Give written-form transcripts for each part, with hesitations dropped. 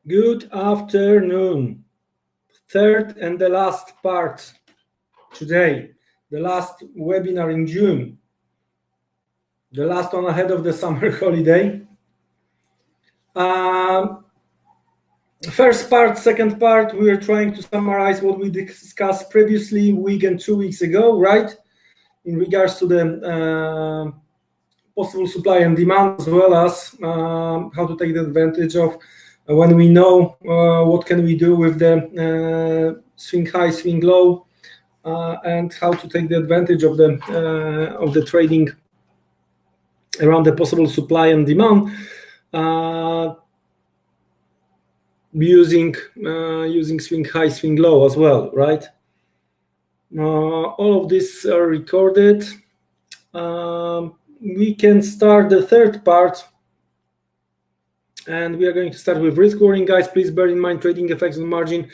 Good afternoon. Third and the last part today, the last webinar in June, the last one ahead of the summer holiday. First part, second part, we are trying to summarize what we discussed previously, week and 2 weeks ago, right? In regards to the possible supply and demand, as well as how to take the advantage of when we know what can we do with the swing high, swing low, and how to take the advantage of the trading around the possible supply and demand using swing high, swing low as well, right? All of this are recorded. We can start the third part, and we are going to start with risk warning, guys. Please bear in mind trading effects on margin.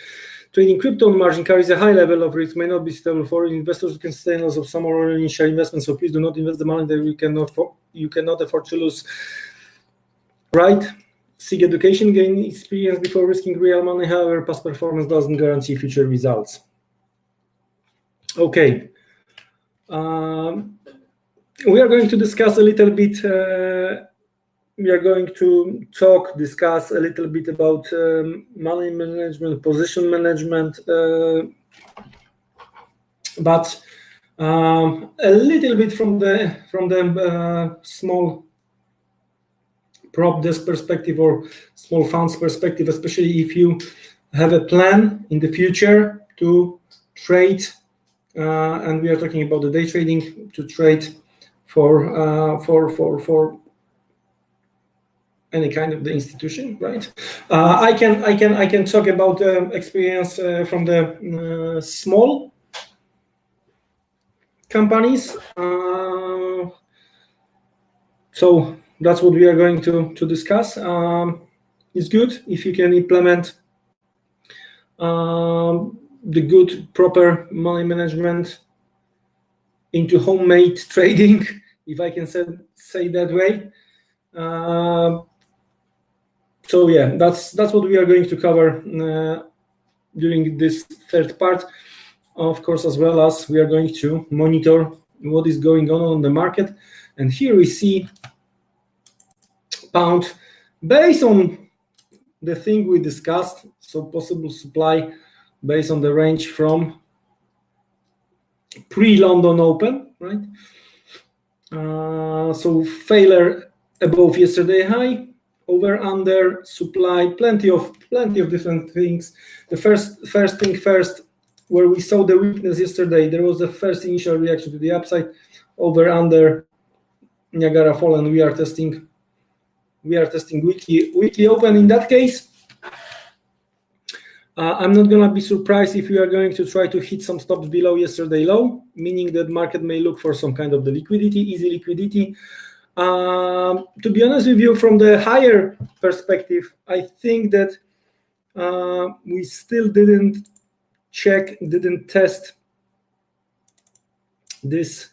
Trading crypto on margin carries a high level of risk, may not be suitable for investors who can sustain loss of some or initial investment. So please do not invest the money that you cannot afford to lose. Right? Seek education, gain experience before risking real money. However, past performance doesn't guarantee future results. Okay. We are going to discuss a little bit. We are going to discuss a little bit about money management, position management, but a little bit from the small prop desk perspective or small funds perspective, especially if you have a plan in the future to trade, and we are talking about the day trading, to trade for any kind of the institution, right? I can talk about experience from the small companies. So that's what we are going to discuss. It's good if you can implement the good, proper money management into homemade trading, if I can say that way. So yeah, that's what we are going to cover during this third part. Of course, as well as we are going to monitor what is going on the market. And here we see pound based on the thing we discussed, so possible supply based on the range from pre-London Open, right? So failure above yesterday high, over under supply, plenty of different things. The first thing first, where we saw the weakness yesterday, there was a first initial reaction to the upside, over under Niagara Fall, and we are testing weekly open in that case. I'm not gonna be surprised if we are going to try to hit some stops below yesterday low, meaning that market may look for some kind of the liquidity, easy liquidity. To be honest with you, from the higher perspective, I think that we still didn't test this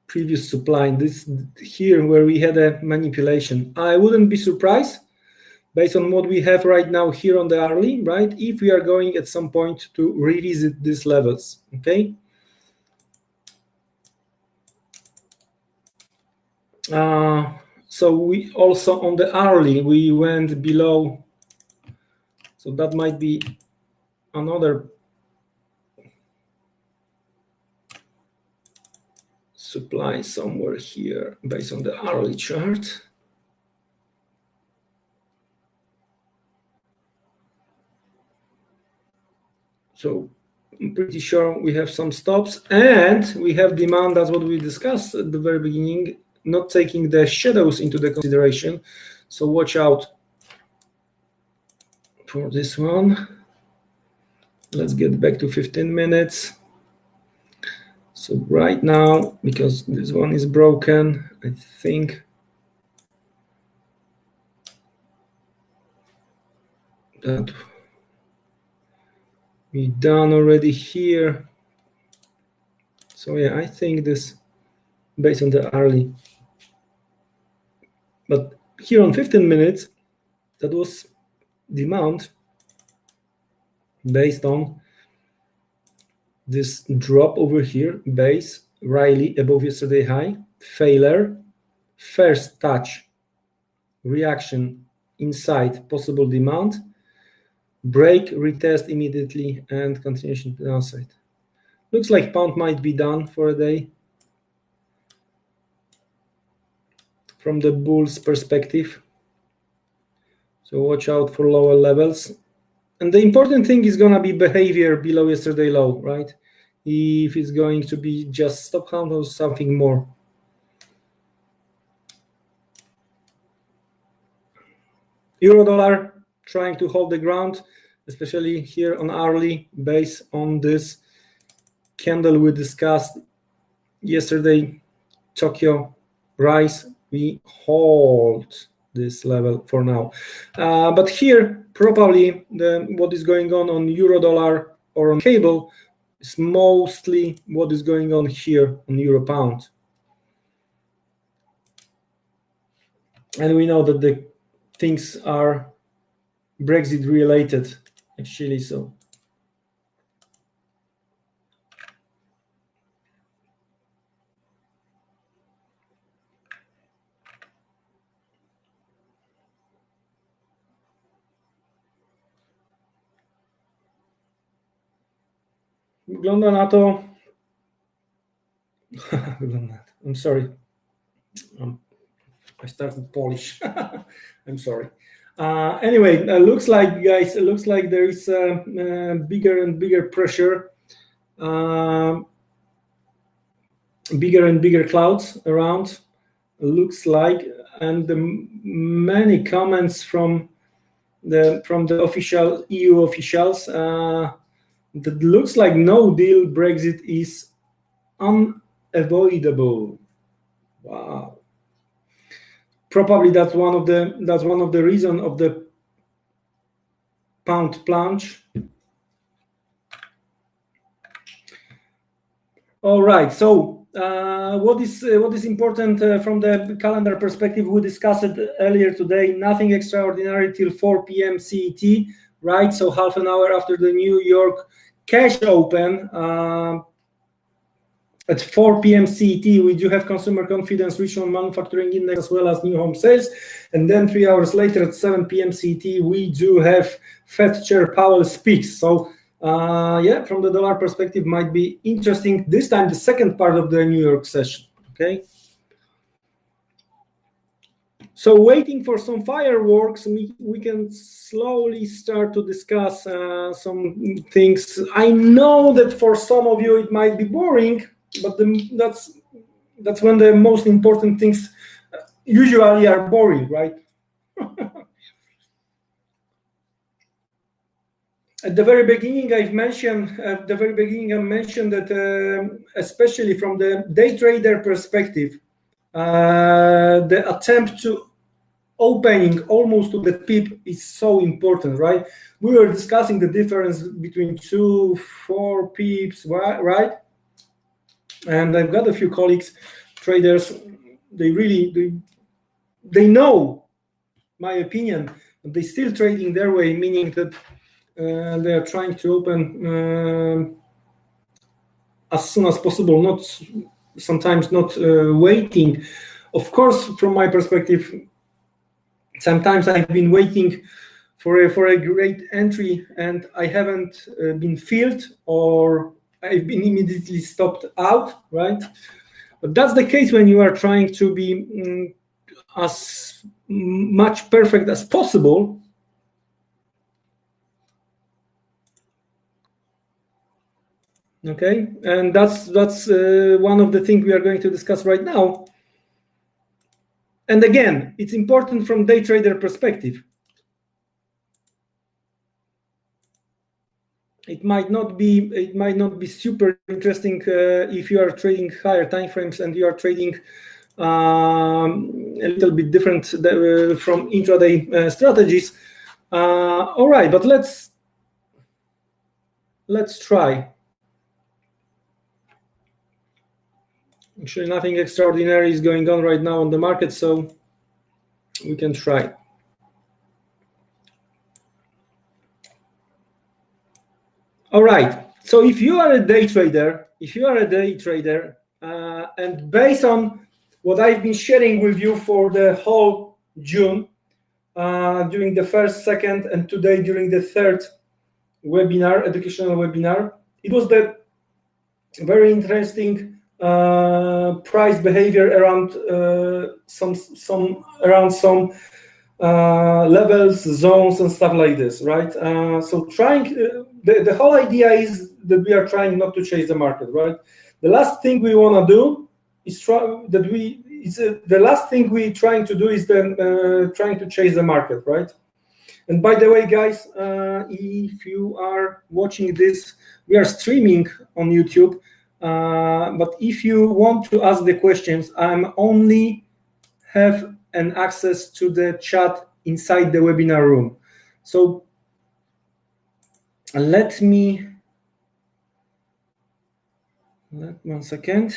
previous supply, this here where we had a manipulation. I wouldn't be surprised, based on what we have right now here on the hourly, right, if we are going at some point to revisit these levels, okay? So we also, on the hourly, we went below, so that might be another supply somewhere here based on the hourly chart. So I'm pretty sure we have some stops, and we have demand. That's what we discussed at the very beginning, not taking the shadows into the consideration. So watch out for this one. Let's get back to 15 minutes. So right now, because this one is broken, I think that we done already here. So yeah, I think this based on the hourly. But here on 15 minutes, that was demand based on this drop over here, base, Riley above yesterday high, failure, first touch, reaction inside possible demand, break, retest immediately, and continuation to the downside. Looks like pound might be done for a day from the bull's perspective. So watch out for lower levels. And the important thing is going to be behavior below yesterday low, right? If it's going to be just stop count or something more. Euro dollar trying to hold the ground, especially here on hourly base on this candle we discussed yesterday. Tokyo rise, we hold this level for now. But here, probably what is going on euro dollar or on cable is mostly what is going on here on euro pound. And we know that the things are Brexit related, actually, so. Wygląda na to. I'm sorry. I started Polish. I'm sorry. Anyway, looks like, guys, it looks like there is bigger and bigger pressure, bigger and bigger clouds around. Looks like, and many comments from the official EU officials that looks like no deal Brexit is unavoidable. Wow. Probably that's one of the reason of the pound plunge. All right. So what is important from the calendar perspective? We discussed it earlier today. Nothing extraordinary till 4 p.m. CET. Right. So half an hour after the New York cash open. At 4 p.m. CET, we do have consumer confidence, regional manufacturing index, as well as new home sales. And then 3 hours later at 7 p.m. CET, we do have Fed Chair Powell speaks. So, yeah, from the dollar perspective, might be interesting. This time, the second part of the New York session, okay? So waiting for some fireworks, we can slowly start to discuss some things. I know that for some of you, it might be boring, but that's when the most important things usually are boring, right? At the very beginning, I mentioned that especially from the day trader perspective, the attempt to opening almost to the pip is so important, right? We were discussing the difference between 2-4 pips, right? And I've got a few colleagues, traders, they know my opinion, but they still trading their way, meaning that they are trying to open as soon as possible, sometimes not waiting. Of course, from my perspective, sometimes I've been waiting for a great entry and I haven't been filled, or I've been immediately stopped out, right? But that's the case when you are trying to be as much perfect as possible. Okay, and that's one of the things we are going to discuss right now. And again, it's important from day trader perspective. It might not be super interesting if you are trading higher time frames and you are trading a little bit different from intraday strategies. All right, but let's try. Actually, nothing extraordinary is going on right now on the market, so we can try. All right. So if you are a day trader, and based on what I've been sharing with you for the whole June, during the first, second, and today during the third webinar, educational webinar, it was the very interesting price behavior around some levels, zones, and stuff like this, right? So trying, the whole idea is that we are trying not to chase the market, right? The last thing we want to do is the last thing we're trying to do is trying to chase the market, right? And by the way, guys, if you are watching this, we are streaming on YouTube. But if you want to ask the questions, I'm only have an access to the chat inside the webinar room. So let 1 second.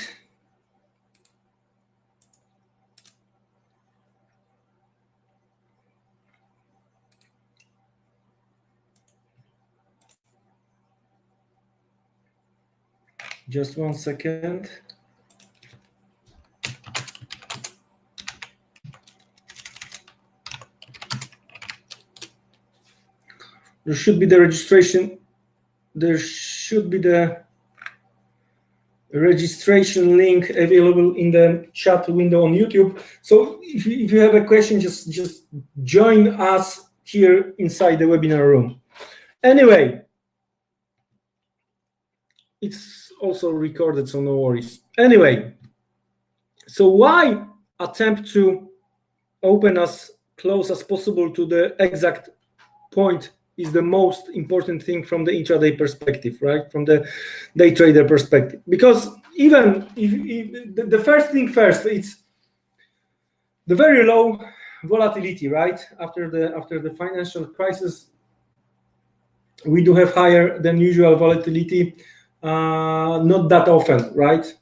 Just 1 second. There should be the registration. There should be the registration link available in the chat window on YouTube. So if you have a question, just join us here inside the webinar room. Anyway, it's also recorded, so no worries. Anyway, so why attempt to open as close as possible to the exact point is the most important thing from the intraday perspective, right? From the day trader perspective. Because even if the first thing first, it's the very low volatility, right? After the financial crisis, we do have higher than usual volatility, not that often, right?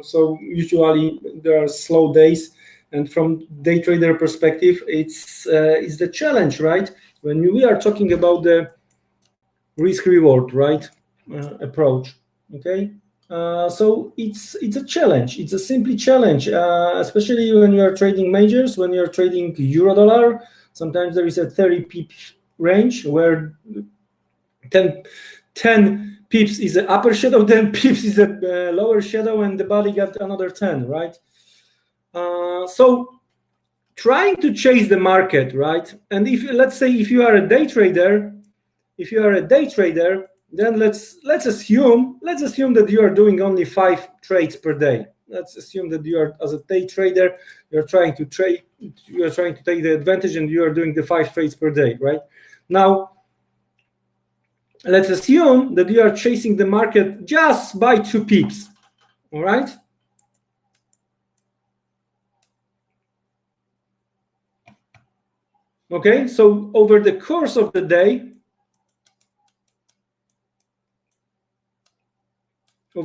So usually there are slow days, and from day trader perspective, it's the challenge, right? When we are talking about the risk reward, right, approach, okay. So it's a challenge. It's a simply challenge, especially when you are trading majors, when you are trading euro dollar. Sometimes there is a 30 pips range where 10 pips is the upper shadow, 10 pips is the lower shadow, and the body got another 10, right? So trying to chase the market, right? And if, let's say, if you are a day trader, then let's assume that you are doing only 5 trades per day. Let's assume that you are, as a day trader, you're trying to take the advantage, and you are doing the 5 trades per day, right? Now, let's assume that you are chasing the market just by 2 pips, all right? Okay, so over the course of the day, we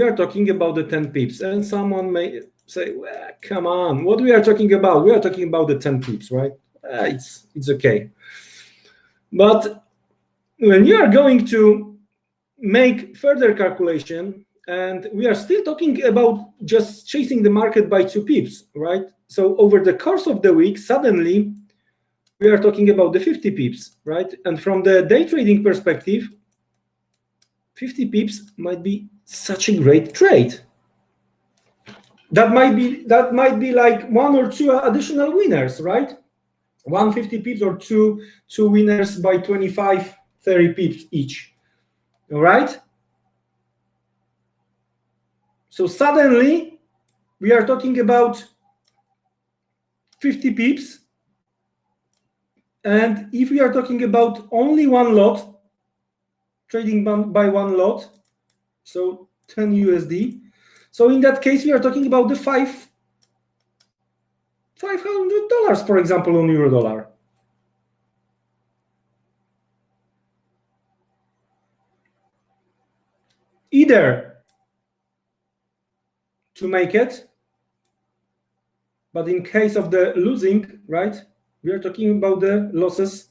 are talking about the 10 pips. And someone may say, well, come on, what we are talking about? We are talking about the 10 pips, right? It's okay. But when you are going to make further calculation, and we are still talking about just chasing the market by 2 pips, right? So over the course of the week, suddenly we are talking about the 50 pips, right? And from the day trading perspective, 50 pips might be such a great trade. That might be like 1 or 2 additional winners, right? 150 pips or two winners by 25, 30 pips each. All right? So suddenly we are talking about 50 pips. And if we are talking about only one lot, trading by one lot, so 10 USD. So in that case, we are talking about the $500, for example, on euro dollar. Either to make it, but in case of the losing, right, we are talking about the losses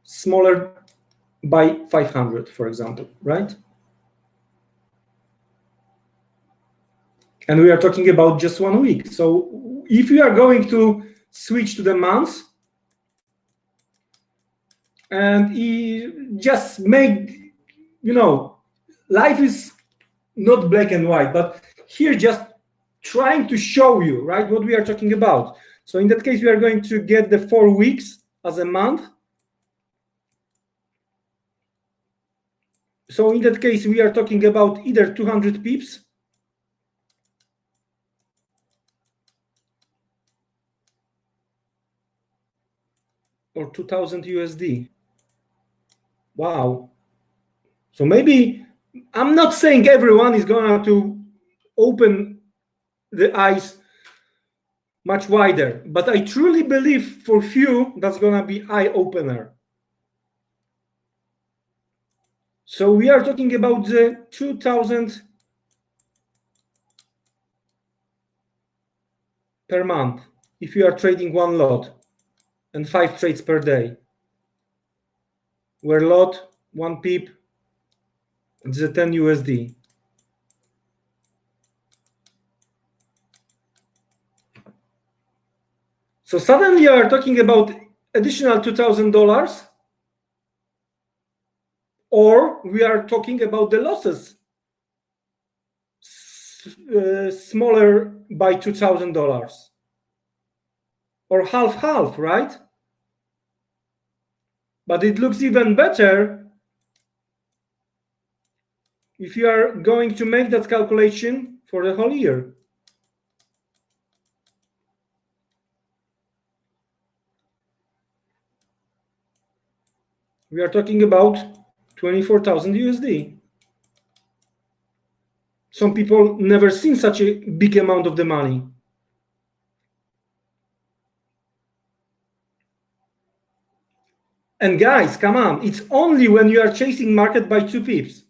smaller by 500, for example, right? And we are talking about just 1 week. So if you are going to switch to the months and just make, life is not black and white, but here just trying to show you, right, what we are talking about. So in that case, we are going to get the 4 weeks as a month. So in that case, we are talking about either 200 pips or 2000 USD. Wow. So maybe, I'm not saying everyone is going to open the eyes much wider, but I truly believe for few that's going to be eye opener. So we are talking about the 2000 per month if you are trading one lot and 5 trades per day, where lot 1 pip is a 10 USD. So suddenly you are talking about additional $2,000, or we are talking about the losses smaller by $2,000, or half, right? But it looks even better if you are going to make that calculation for the whole year. We are talking about 24,000 USD. Some people never seen such a big amount of the money. And guys, come on, it's only when you are chasing market by 2 pips.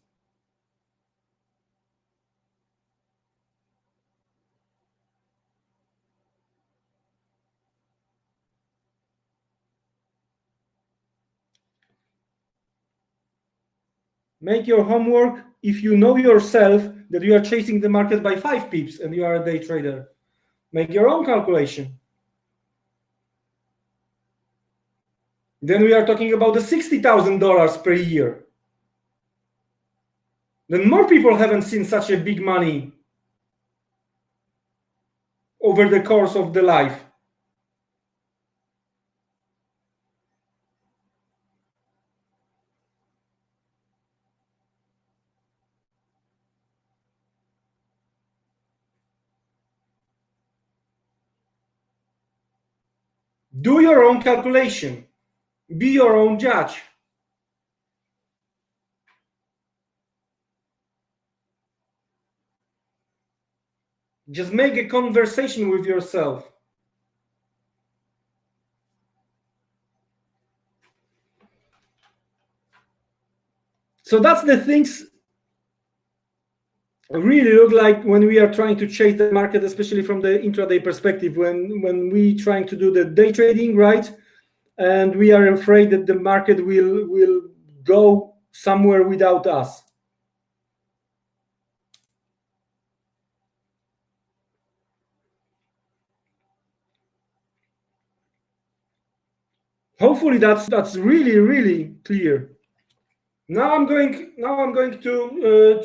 Make your homework. If you know yourself that you are chasing the market by 5 pips and you are a day trader, make your own calculation. Then we are talking about the $60,000 per year. Then more people haven't seen such a big money over the course of the life. Do your own calculation. Be your own judge. Just make a conversation with yourself. So that's the things really look like when we are trying to chase the market, especially from the intraday perspective, when we trying to do the day trading, right? And we are afraid that the market will go somewhere without us. Hopefully that's really clear. Now I'm going to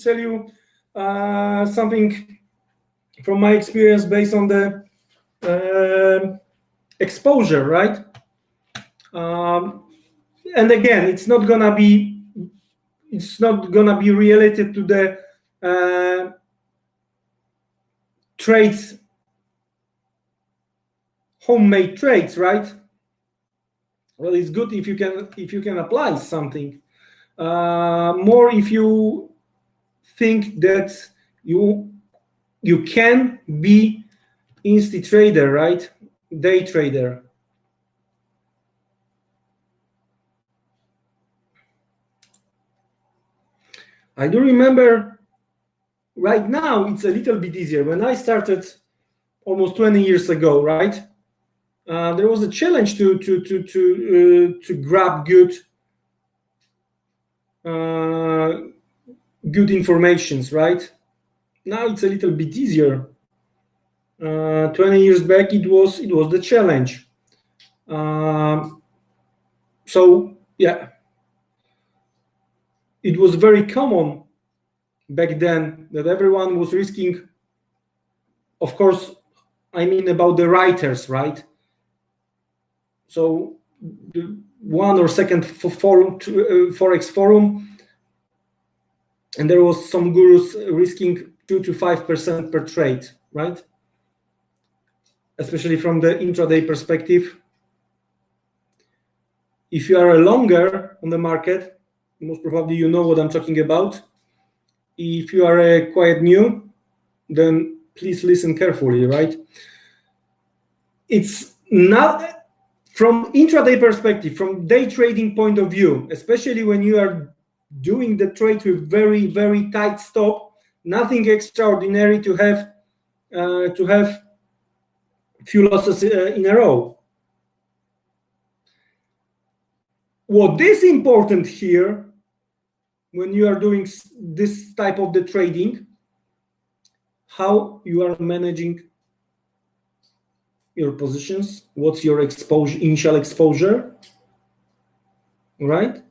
tell you something from my experience based on the exposure, right? And again, it's not gonna be related to the trades, homemade trades, right? Well, it's good if you can apply something. More if you think that you can be insti trader, right? Day trader. I do remember right now it's a little bit easier. When I started almost 20 years ago, right? There was a challenge to grab good good informations, right? Now it's a little bit easier. 20 years back, it was the challenge. So yeah, it was very common back then that everyone was risking. Of course, I mean about the writers, right? So the one or second forum, Forex forum, and there was some gurus risking 2 to 5% per trade, right? Especially from the intraday perspective. If you are a longer on the market, most probably you know what I'm talking about. If you are quite new, then please listen carefully, right? It's not from intraday perspective, from day trading point of view, especially when you are doing the trade with very, very tight stop, nothing extraordinary to have few losses in a row. What is important here when you are doing this type of the trading, how you are managing your positions, what's your exposure, initial exposure, right?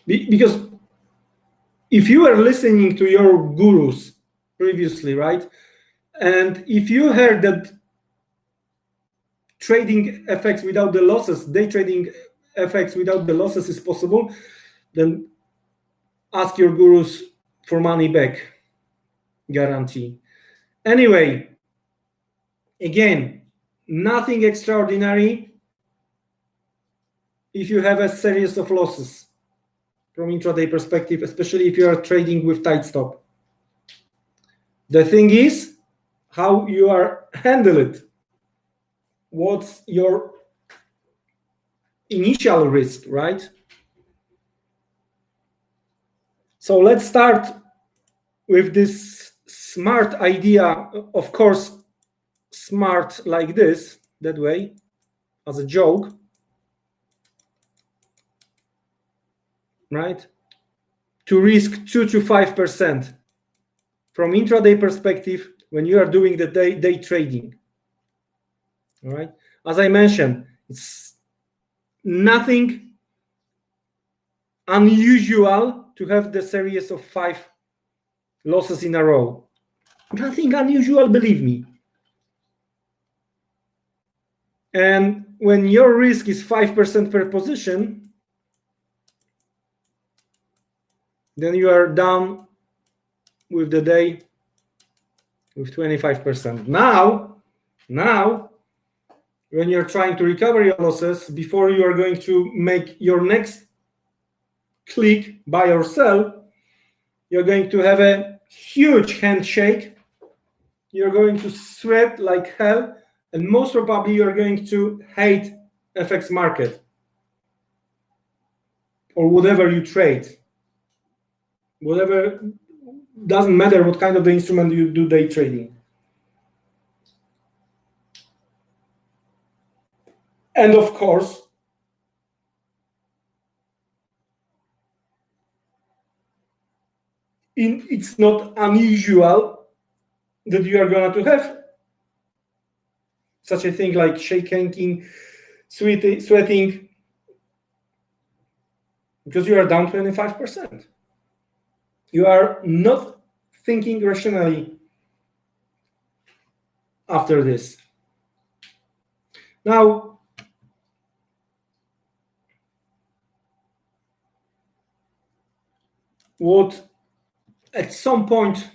Because if you are listening to your gurus previously, right, and if you heard that trading FX without the losses, day trading FX without the losses is possible, then ask your gurus for money back guarantee. Anyway, again, nothing extraordinary if you have a series of losses from intraday perspective, especially if you are trading with tight stop. The thing is how you are handle it. What's your initial risk, right? So let's start with this smart idea, of course, smart like this, that way, as a joke, right? To risk 2 to 5% from intraday perspective when you are doing the day trading. All right. As I mentioned, it's nothing unusual to have the series of 5 losses in a row. Nothing unusual, believe me. And when your risk is 5% per position, then you are down with the day with 25%. Now, when you're trying to recover your losses, before you are going to make your next click, buy or sell, you're going to have a huge handshake. You're going to sweat like hell, and most probably you're going to hate FX market or whatever you trade. Whatever, doesn't matter what kind of the instrument you do day trading. And of course, it's not unusual that you are going to have such a thing like shaking, sweating, because you are down 25%. You are not thinking rationally after this. Now, what at some point,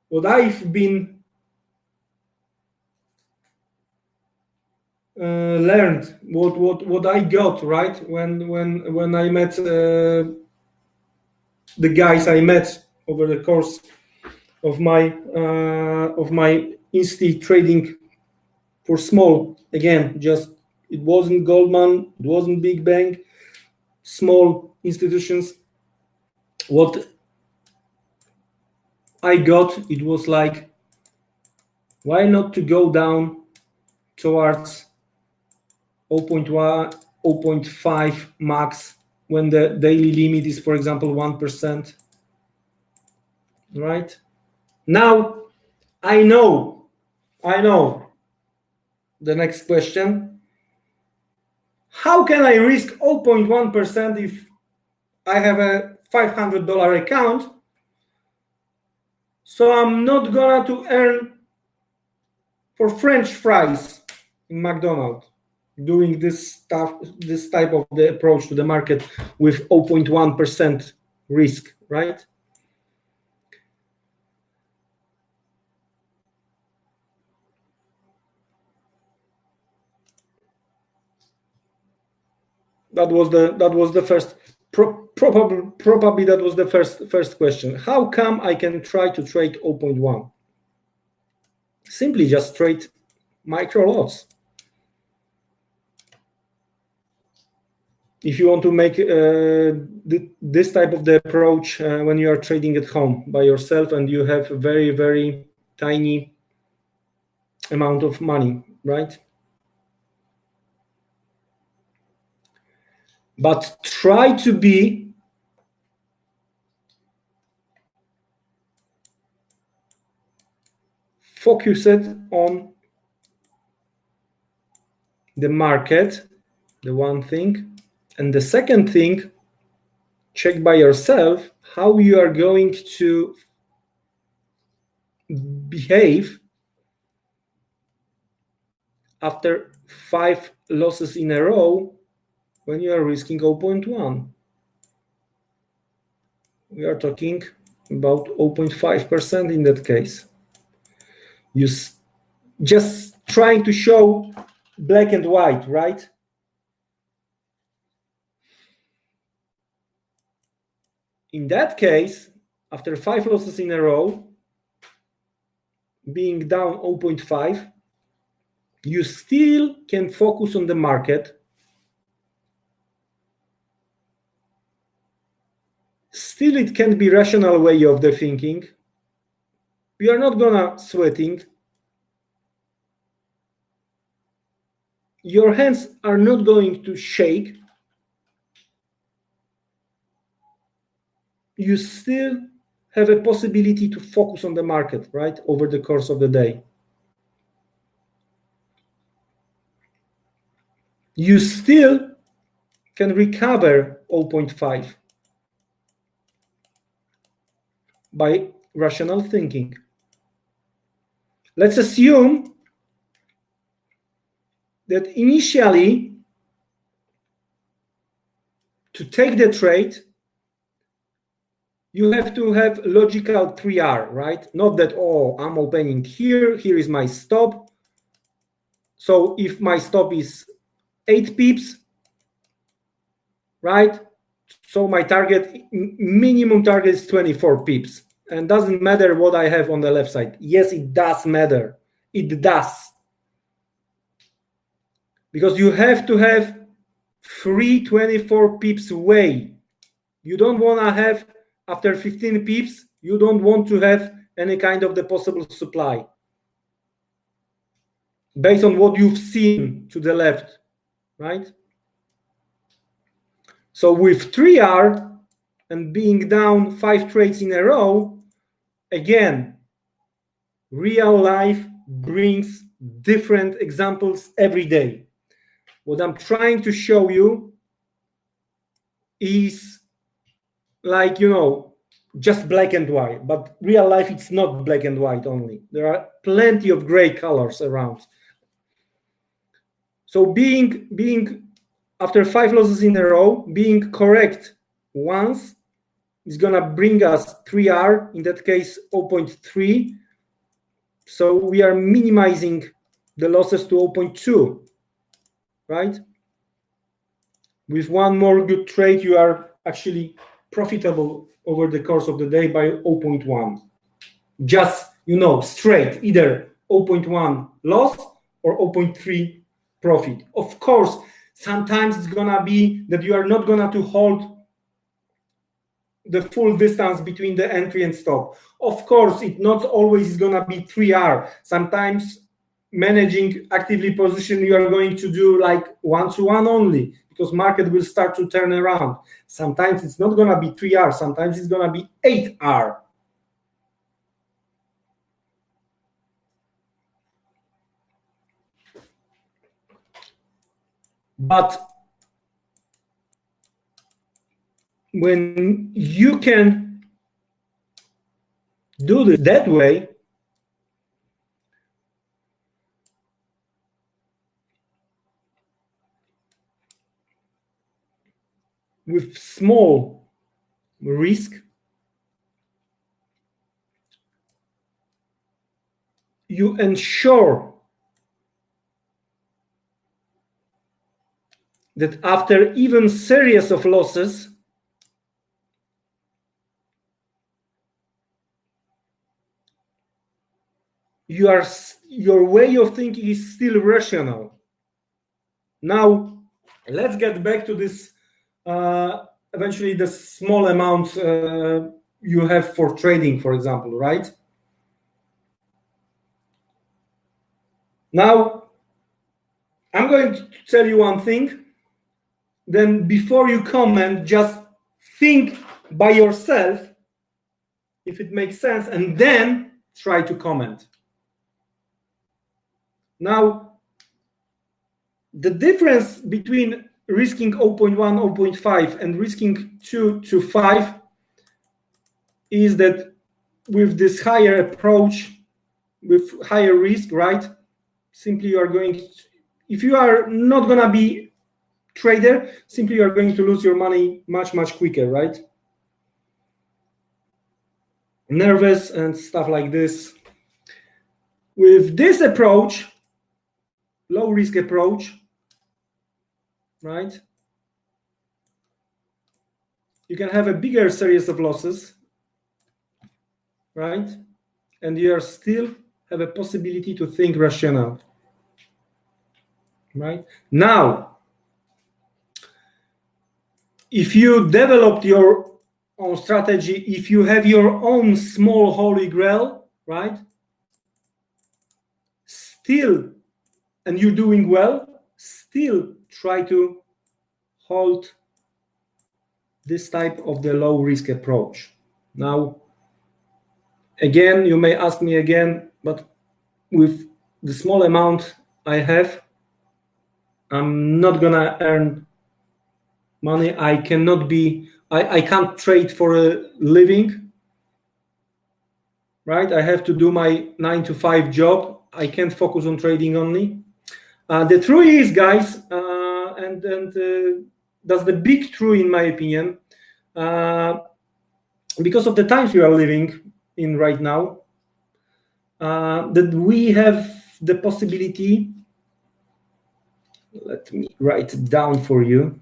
what I've been learned, what I got right when I met the guys I met over the course of my insti trading for small, again, just it wasn't Goldman, it wasn't big bank, small institutions. What I got, it was like, why not to go down towards 0.1 0.5 max when the daily limit is, for example, 1%. Right? Now, I know the next question. How can I risk 0.1% if I have a $500 account? So I'm not gonna to earn for French fries in McDonald's doing this stuff, this type of the approach to the market with 0.1% risk, right? That was the first. Probably that was the first question. How come I can try to trade 0.1? Simply just trade micro lots. If you want to make this type of the approach when you are trading at home by yourself and you have a very, very tiny amount of money, right? But try to be focused on the market, the one thing. And the second thing, check by yourself how you are going to behave after 5 losses in a row when you are risking 0.1. We are talking about 0.5% in that case. You just trying to show black and white, right? In that case, after 5 losses in a row, being down 0.5, you still can focus on the market. Still, it can be rational way of the thinking. We are not gonna sweating. Your hands are not going to shake. You still have a possibility to focus on the market, right, over the course of the day. You still can recover 0.5 by rational thinking. Let's assume that initially, to take the trade, you have to have logical 3R, right? Not that, oh, I'm opening here, here is my stop. So if my stop is 8 pips, right? So my target, minimum target is 24 pips. And doesn't matter what I have on the left side. Yes, it does matter. It does. Because you have to have 324 pips way. You don't want to have, after 15 pips, you don't want to have any kind of the possible supply. Based on what you've seen to the left, right? So with 3R and being down 5 trades in a row, again, real life brings different examples every day. What I'm trying to show you is like, you know, just black and white, but real life, it's not black and white only. There are plenty of gray colors around. So being after 5 losses in a row, being correct once is gonna bring us 3R, in that case 0.3. So we are minimizing the losses to 0.2, right? With one more good trade, you are actually profitable over the course of the day by 0.1. Just, you know, straight, either 0.1 loss or 0.3 profit. Of course, sometimes it's gonna be that you are not gonna to hold the full distance between the entry and stop. Of course, it not always is gonna be 3R. Sometimes managing actively position, you are going to do like 1-to-1 only, because market will start to turn around. Sometimes it's not going to be 3R, sometimes it's going to be 8R. But when you can do it that way, with small risk, you ensure that after even series of losses, your way of thinking is still rational. Now, let's get back to this, eventually the small amount you have for trading, for example, right? Now, I'm going to tell you one thing. Then before you comment, just think by yourself if it makes sense, and then try to comment. Now, the difference between risking 0.1, 0.5 and risking 2 to 5 is that with this higher approach, with higher risk, right? Simply you are going to, if you are not going to be trader, simply you are going to lose your money much quicker, right? Nervous and stuff like this. With this approach, low risk approach, right, you can have a bigger series of losses, right, and you are still have a possibility to think rational, right? Now, if you developed your own strategy, if you have your own small holy grail, right, still, and you're doing well, still try to hold this type of the low risk approach. Now, again, you may ask me again, but with the small amount I have, I'm not gonna earn money. I cannot be, I can't trade for a living, right? I have to do my 9-to-5 job. I can't focus on trading only. The truth is, guys, and that's the big truth in my opinion, because of the times we are living in right now, that we have the possibility, let me write it down for you.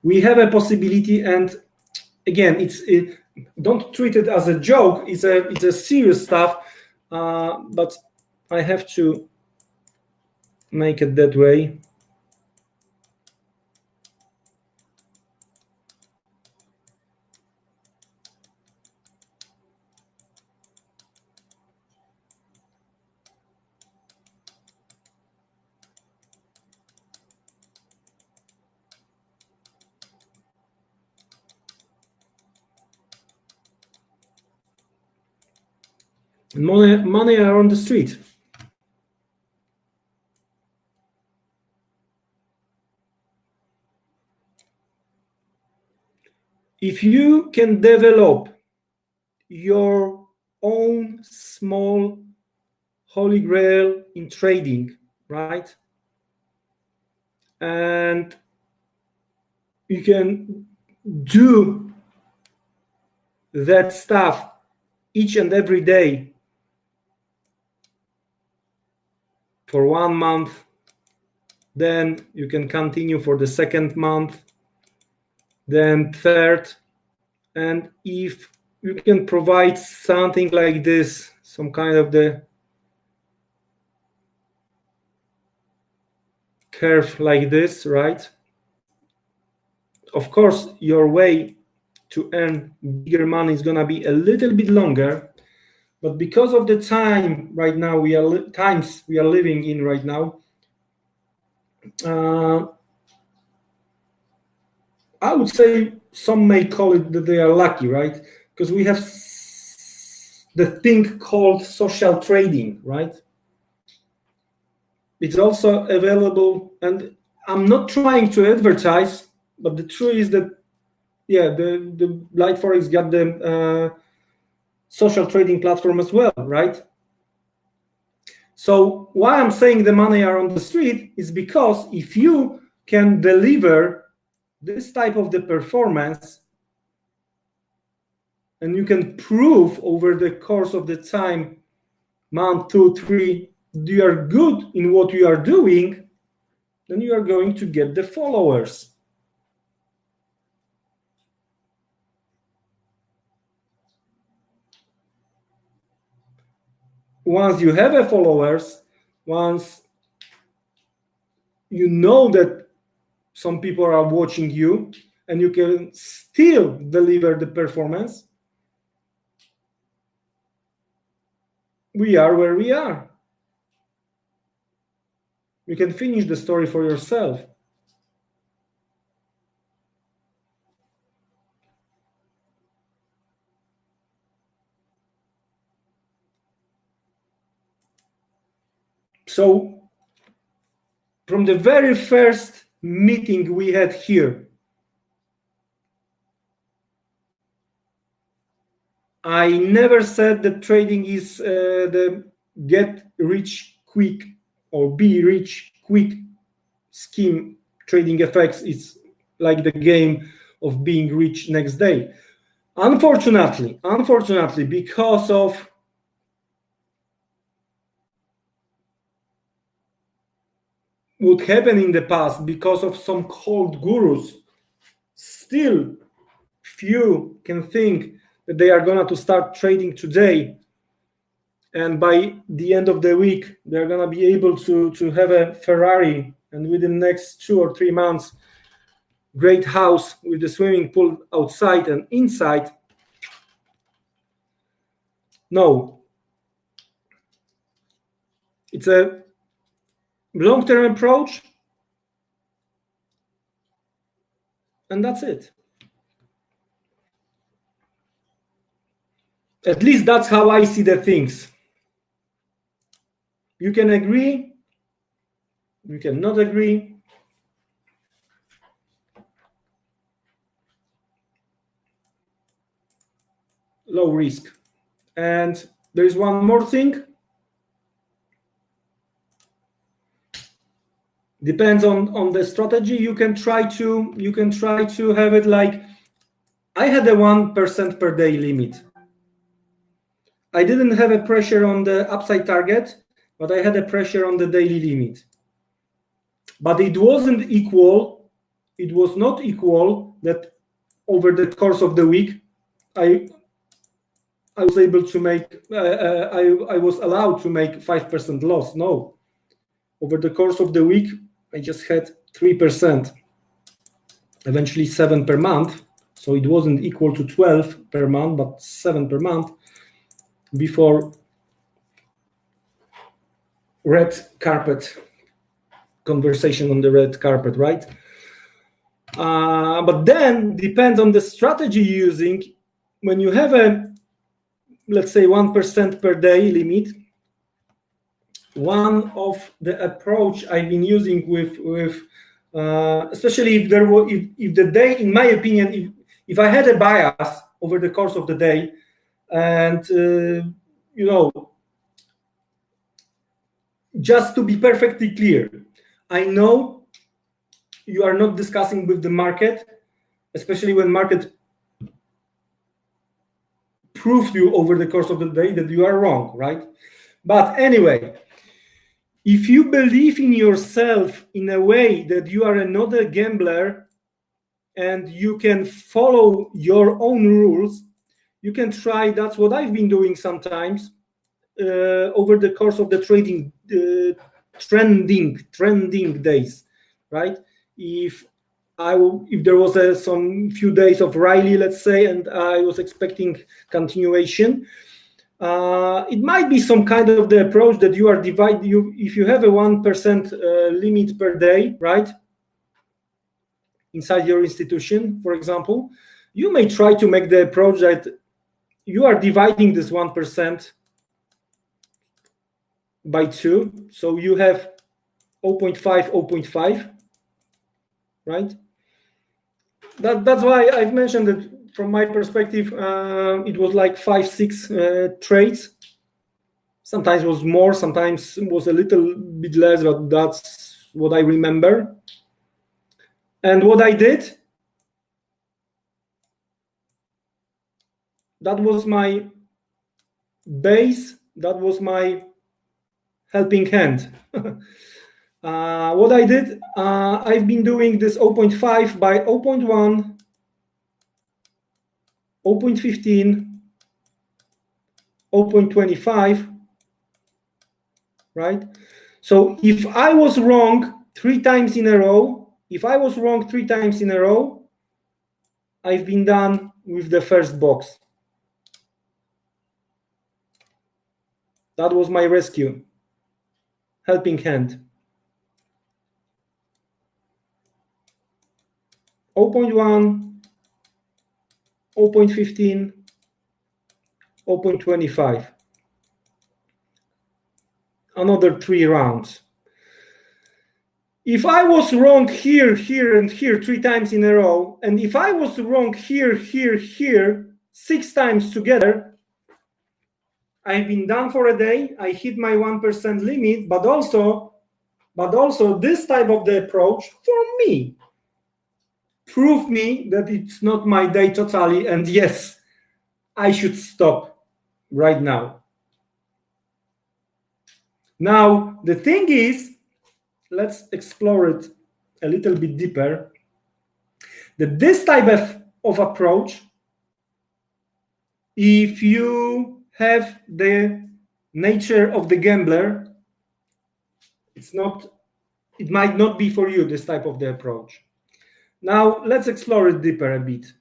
We have a possibility, and again, don't treat it as a joke. It's a serious stuff, but I have to make it that way. Money are on the street. If you can develop your own small holy grail in trading, right, and you can do that stuff each and every day for 1 month, then you can continue for the second month, then third, and if you can provide something like this, some kind of the curve like this, right? Of course, your way to earn bigger money is gonna be a little bit longer, But because of the time right now times we are living in right now, I would say some may call it that they are lucky, right? Because we have the thing called social trading, right? It's also available, and I'm not trying to advertise, but the truth is that, yeah, the Light Forex got the social trading platform as well, right? So why I'm saying the money are on the street is because if you can deliver this type of the performance, and you can prove over the course of the time, month, 2, 3, you are good in what you are doing, then you are going to get the followers. Once you have a followers, once you know that some people are watching you and you can still deliver the performance, we are where we are. You can finish the story for yourself. So from the very first meeting we had here, I never said that trading is the get rich quick or be rich quick scheme. Trading FX is like the game of being rich next day. Unfortunately, because of what happened in the past, because of some cold gurus, still few can think that they are going to start trading today, and by the end of the week they're going to be able to have a Ferrari, and within the next 2 or 3 months, great house with the swimming pool outside and inside. No, it's a long-term approach, and that's it. At least that's how I see the things. You can agree, you cannot agree. Low risk. And there is one more thing. Depends on the strategy. You can try to have it like, I had a 1% per day limit. I didn't have a pressure on the upside target, but I had a pressure on the daily limit. But it wasn't equal. It was not equal that over the course of the week, I was able to make, I was allowed to make 5% loss. No. Over the course of the week, I just had 3%, eventually 7 per month. So it wasn't equal to 12 per month, but 7 per month before red carpet conversation on the red carpet, right? But then depends on the strategy you're using. When you have a, let's say, 1% per day limit, one of the approach I've been using with especially if there were, if the day, in my opinion, if I had a bias over the course of the day, and you know, just to be perfectly clear, I know you are not discussing with the market, especially when market proved you over the course of the day that you are wrong, right? But anyway, if you believe in yourself in a way that you are another gambler and you can follow your own rules, you can try. That's what I've been doing sometimes over the course of the trading trending days, right? If there was some few days of rally, let's say, and I was expecting continuation, It might be some kind of the approach that you are if you have a 1% limit per day, right? Inside your institution, for example, you may try to make the approach that you are dividing this 1% by 2. So you have 0.5, 0.5, right? That's why I've mentioned that from my perspective, it was like 5, 6 trades. Sometimes it was more, sometimes it was a little bit less, but that's what I remember. And what I did, that was my base, that was my helping hand. What I did, I've been doing this 0.5 by 0.1, 0.15, 0.25, right? So if I was wrong 3 times in a row, I've been done with the first box. That was my rescue, helping hand. 0.1, 0.15, 0.25. Another 3 rounds. If I was wrong here, here, and here 3 times in a row, and if I was wrong here, here, here 6 times together, I've been done for a day. I hit my 1% limit, but also this type of the approach for me proved me that it's not my day totally, and yes, I should stop right now. Now, the thing is, let's explore it a little bit deeper, that this type of approach, if you have the nature of the gambler, it might not be for you, this type of the approach. Now, let's explore it deeper a bit.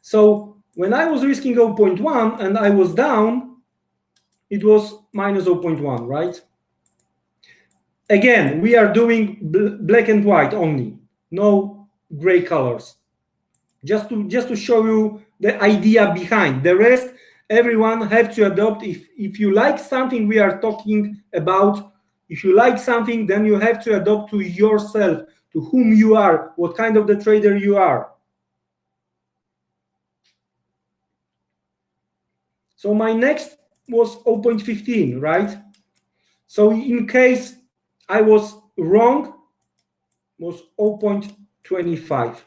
So when I was risking 0.1 and I was down, it was minus 0.1, right? Again, we are doing black and white only, no gray colors. Just to show you the idea behind. The rest, everyone have to adopt. If you like something we are talking about, if you like something, then you have to adopt to yourself, to whom you are, what kind of the trader you are. So my next was 0.15, right? So in case I was wrong, was 0.25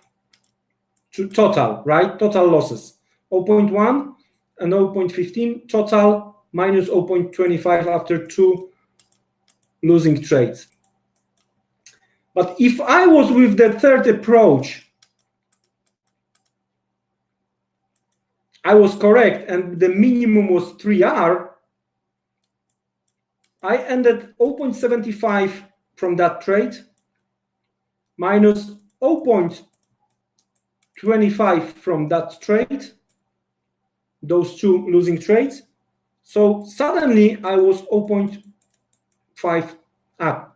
to total, right? Total losses, 0.1 and 0.15, total minus 0.25 after 2 losing trades. But if I was with the third approach, I was correct, and the minimum was 3R, I ended 0.75 from that trade, minus 0.25 from that trade, those 2 losing trades. So suddenly I was 0.5 up.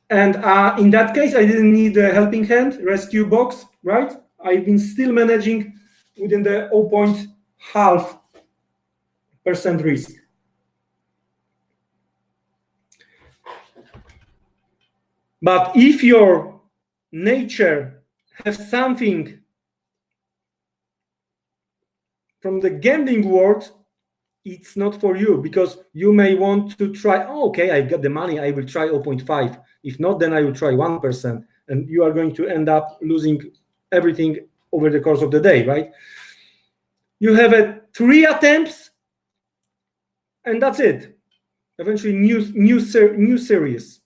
And in that case, I didn't need a helping hand, rescue box, right? I've been still managing within the 0.5% risk. But if your nature has something from the gambling world, it's not for you, because you may want to try, oh, okay, I got the money, I will try 0.5. If not, then I will try 1%. And you are going to end up losing everything over the course of the day, right? You have 3 attempts, and that's it. Eventually, new series.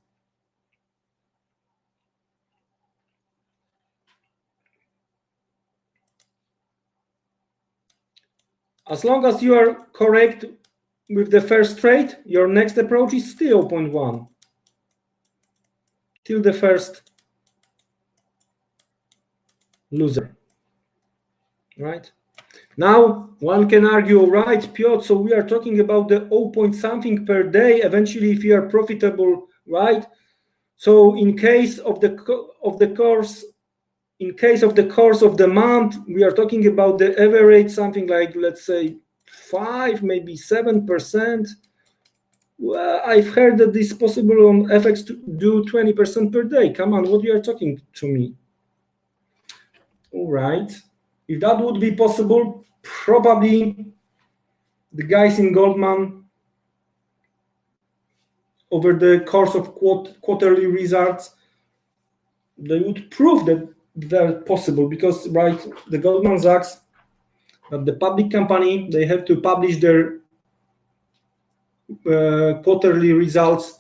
As long as you are correct with the first trade, your next approach is still 0.1 till the first loser, right? Now, one can argue, all right, Piotr, so we are talking about the 0 point something per day, eventually if you are profitable, right? So in case of the course of the month, we are talking about the average, something like, let's say, 5, maybe 7%. Well, I've heard that it's possible on FX to do 20% per day. Come on, what you are talking to me? All right. If that would be possible, probably the guys in Goldman, over the course of quarterly results, they would prove that they're possible, because, right, the Goldman Sachs, the public company, they have to publish their quarterly results,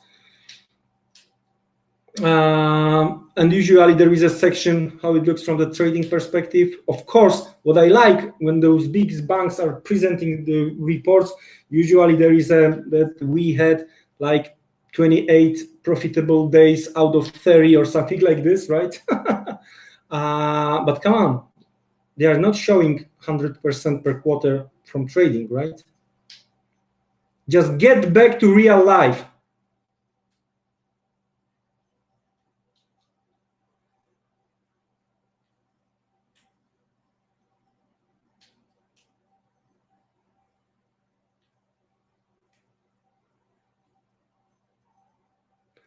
and usually there is a section how it looks from the trading perspective. Of course, what I like when those big banks are presenting the reports, usually there is that we had like 28 profitable days out of 30 or something like this, right? But come on, they are not showing 100% per quarter from trading, right? Just get back to real life.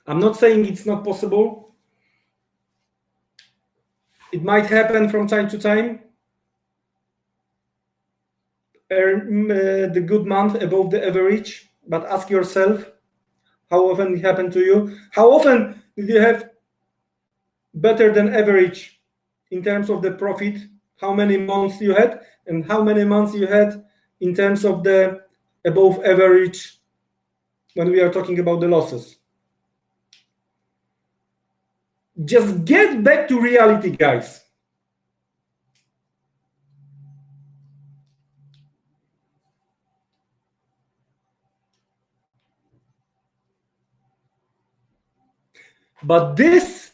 I'm not saying it's not possible. It might happen from time to time. Earn the good month above the average, but ask yourself, how often it happened to you? How often did you have better than average in terms of the profit? How many months you had, and how many months you had in terms of the above average when we are talking about the losses? Just get back to reality, guys. But this,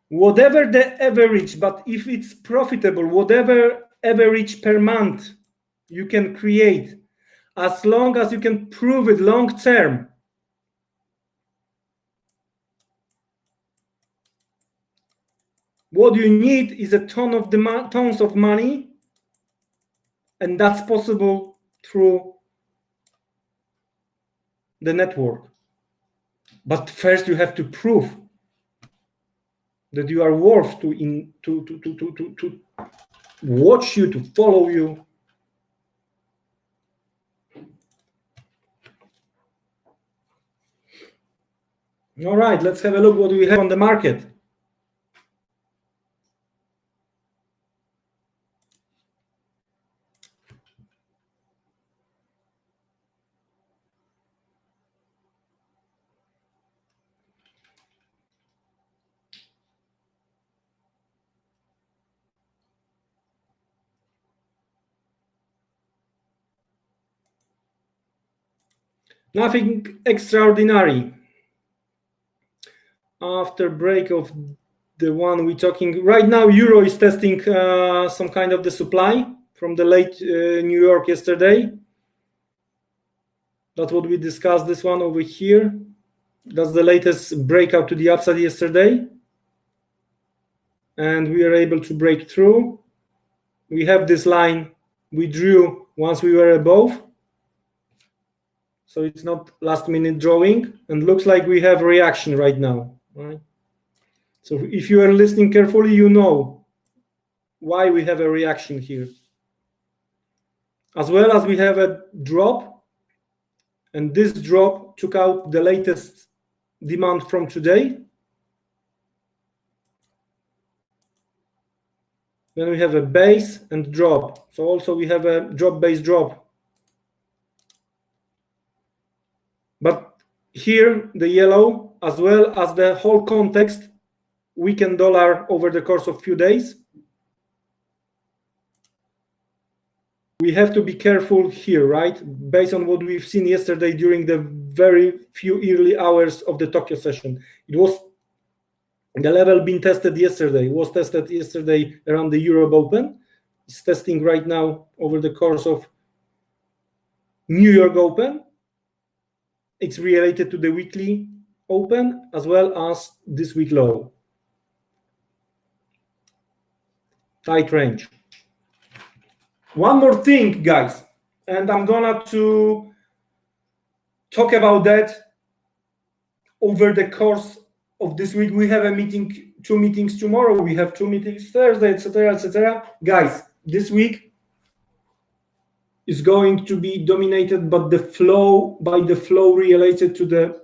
whatever the average, but if it's profitable, whatever average per month you can create, as long as you can prove it long term, what you need is a tons of money, and that's possible through the network. But first you have to prove that you are worth to watch you, to follow you. All right, let's have a look what we have on the market. Nothing extraordinary. After break of the one we're talking right now, euro is testing some kind of the supply from the late New York yesterday. That's what we discussed, this one over here. That's the latest breakout to the upside yesterday. And we are able to break through. We have this line we drew once we were above. So it's not last minute drawing, and looks like we have a reaction right now, right? So if you are listening carefully, you know why we have a reaction here. As well as we have a drop, and this drop took out the latest demand from today. Then we have a base and drop. So also we have a drop base drop. But here the yellow, as well as the whole context, weakened dollar over the course of few days. We have to be careful here, right? Based on what we've seen yesterday during the very few early hours of the Tokyo session. It was The level been tested yesterday, was tested yesterday around the Europe Open. It's testing right now over the course of New York Open. It's related to the weekly open as well as this week low. Tight range. One more thing, guys, and I'm gonna to talk about that over the course of this week. We have a meeting, 2 meetings tomorrow. We have 2 meetings Thursday, etc., etc. Guys, this week is going to be dominated by the flow related to the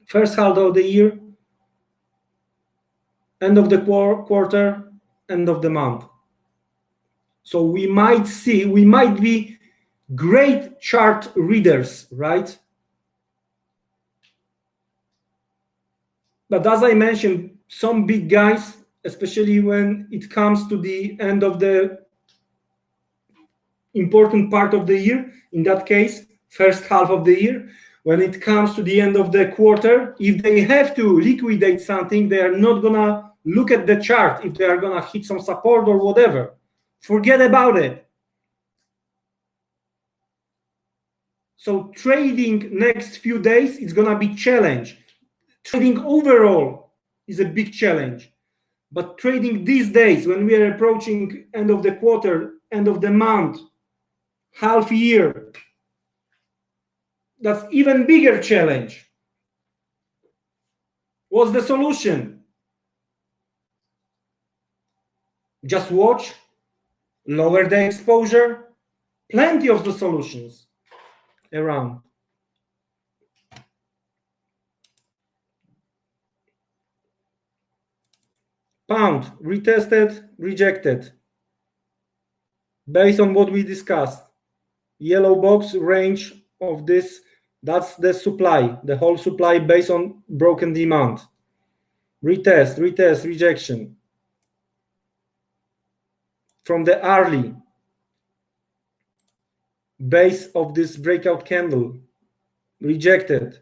first half of the year, end of the quarter, end of the month. So we might be great chart readers, right? But as I mentioned, some big guys, especially when it comes to the end of the important part of the year, in that case, first half of the year, when it comes to the end of the quarter, if they have to liquidate something, they are not gonna look at the chart if they are gonna hit some support or whatever. Forget about it. So trading next few days is gonna be challenge. Trading overall is a big challenge. But trading these days, when we are approaching end of the quarter, end of the month, half year, that's even bigger challenge. What's the solution? Just watch, lower the exposure, plenty of the solutions around. Pound, retested, rejected. Based on what we discussed, yellow box range of this, that's the supply, the whole supply based on broken demand. Retest, rejection. From the early base of this breakout candle, rejected.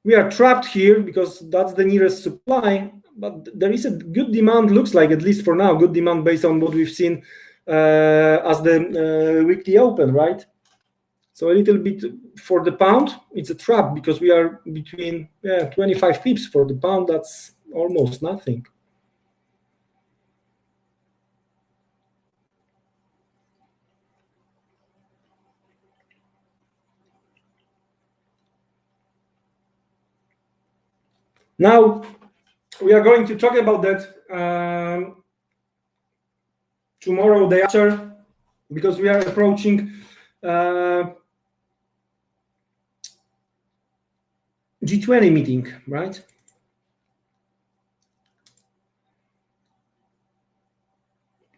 We are trapped here because that's the nearest supply, but there is a good demand, looks like, at least for now, good demand based on what we've seen as the weekly open, right? So a little bit for the pound, it's a trap because we are between 25 pips for the pound. That's almost nothing. Now we are going to talk about that tomorrow, day after, because we are approaching G20 meeting, right?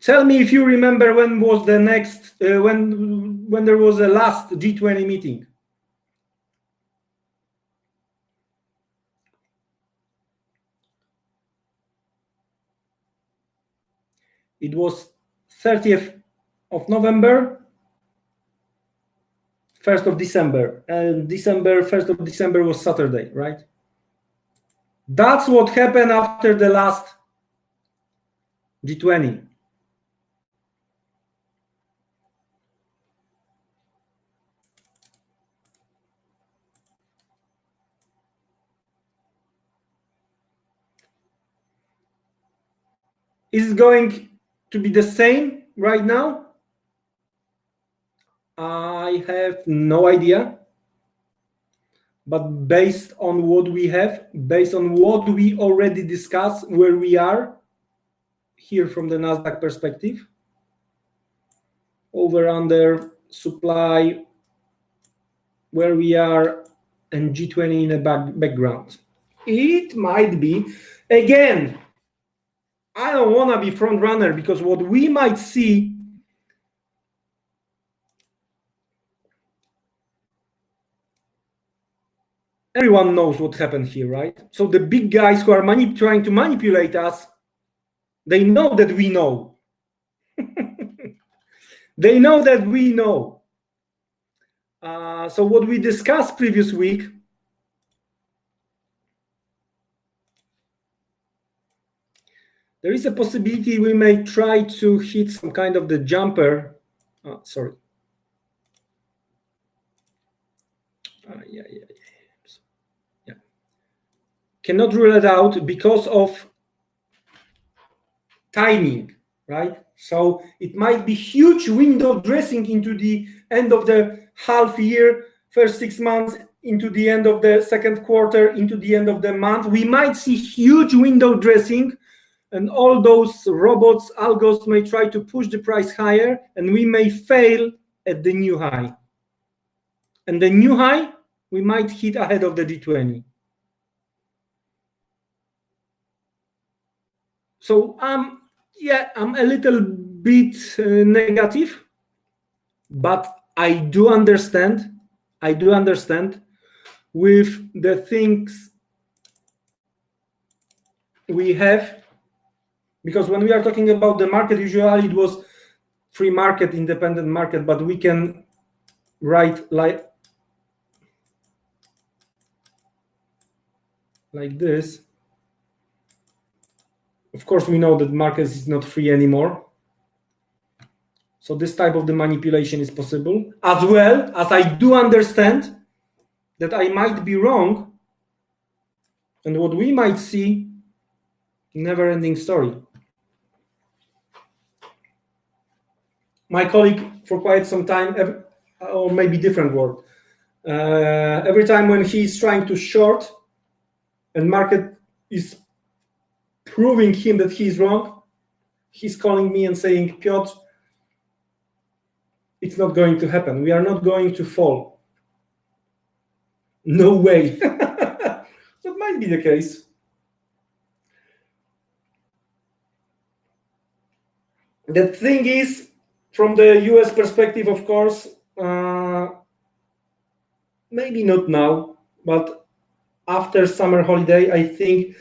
Tell me if you remember when was the next when there was a last G20 meeting. It was 30th of November, 1st of December, and 1st of December was Saturday, right? That's what happened after the last G20. Is it going to be the same right now? I have no idea. But based on what we have, based on what we already discussed, where we are here from the Nasdaq perspective, over under supply, where we are, and G20 in the background, it might be, again, I don't want to be front runner, because what we might see everyone knows what happened here, right? So the big guys who are trying to manipulate us, they know that we know. They know that we know. So what we discussed previous week, there is a possibility we may try to hit some kind of the jumper. Sorry. Yeah. Cannot rule it out because of timing, right? So it might be huge window dressing into the end of the half year, first 6 months, into the end of the second quarter, into the end of the month. We might see huge window dressing, and all those robots, algos may try to push the price higher, and we may fail at the new high. And the new high, we might hit ahead of the D20. So yeah, I'm a little bit negative, but I do understand with the things we have, because when we are talking about the market, usually it was free market, independent market, but we can write like this. Of course, we know that market is not free anymore. So this type of the manipulation is possible, as well as I do understand that I might be wrong, and what we might see, never-ending story. My colleague, for quite some time, or maybe different word, every time when he's trying to short and market is proving him that he's wrong, he's calling me and saying, Piotr, it's not going to happen. We are not going to fall. No way. That might be the case. The thing is, from the US perspective, of course, maybe not now, but after summer holiday, I think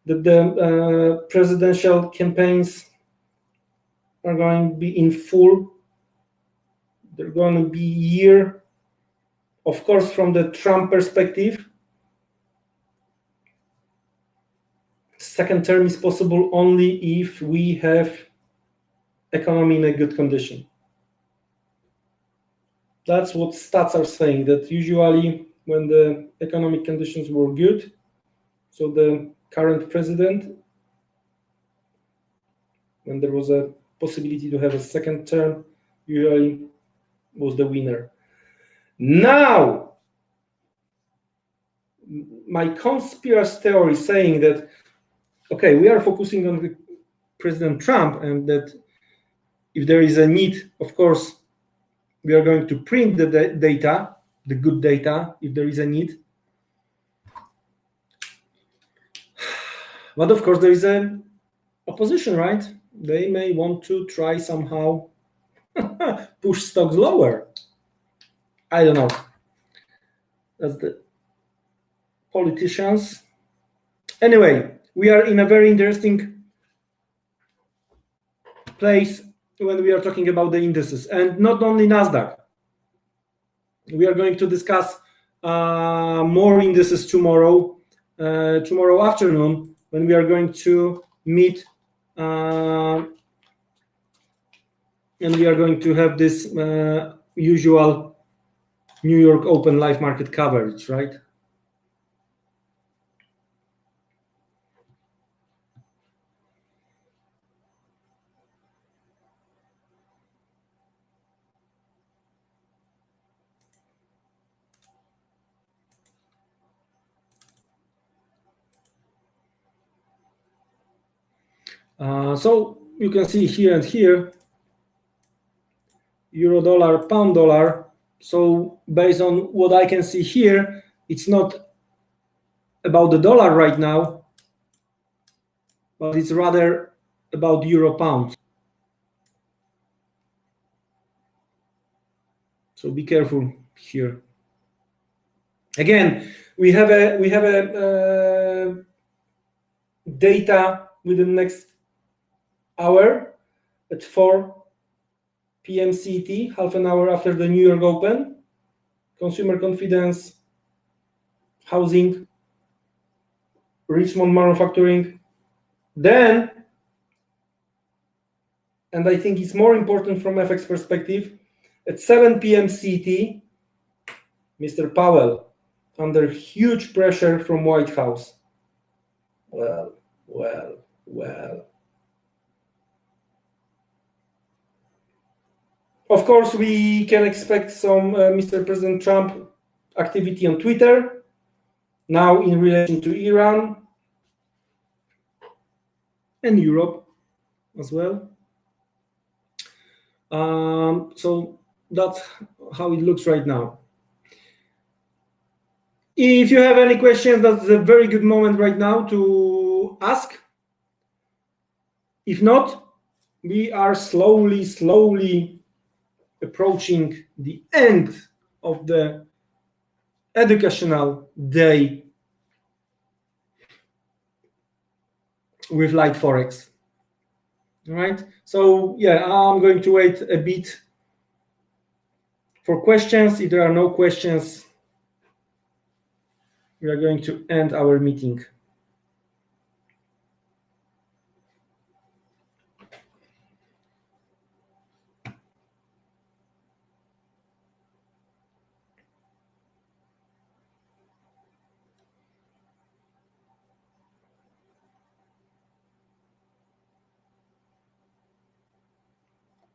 that the presidential campaigns are going to be in full. They're going to be year, of course, from the Trump perspective. Second term is possible only if we have economy in a good condition. That's what stats are saying, that usually when the economic conditions were good, so the current president, when there was a possibility to have a second term, usually was the winner. Now, my conspiracy theory saying that, okay, we are focusing on the President Trump, and that if there is a need, of course, we are going to print the data, the good data, if there is a need. But of course, there is an opposition, right? They may want to try somehow push stocks lower. I don't know. That's the politicians. Anyway, we are in a very interesting place when we are talking about the indices, and not only Nasdaq. We are going to discuss more indices tomorrow afternoon, when we are going to meet and we are going to have this usual New York Open live market coverage, right? So you can see here and here, euro dollar, pound dollar. So based on what I can see here, it's not about the dollar right now, but it's rather about euro pound. So be careful here. Again, we have a data within the next hour at 4 p.m. CET, half an hour after the New York Open. Consumer confidence, housing, Richmond manufacturing. Then and I think it's more important from FX perspective, at 7 p.m. CT, Mr. Powell, under huge pressure from White House. Well. Of course, we can expect some Mr. President Trump activity on Twitter, now in relation to Iran and Europe as well. So that's how it looks right now. If you have any questions, that's a very good moment right now to ask. If not, we are slowly approaching the end of the educational day with Light Forex. All right. So yeah, I'm going to wait a bit for questions. If there are no questions, we are going to end our meeting.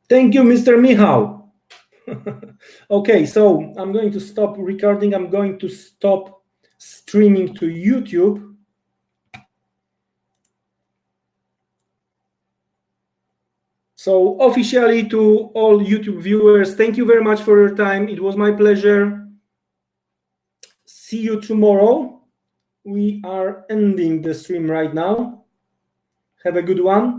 Thank you, Mr. Michał. Okay, so I'm going to stop recording. I'm going to stop streaming to YouTube. So officially to all YouTube viewers, thank you very much for your time. It was my pleasure. See you tomorrow. We are ending the stream right now. Have a good one.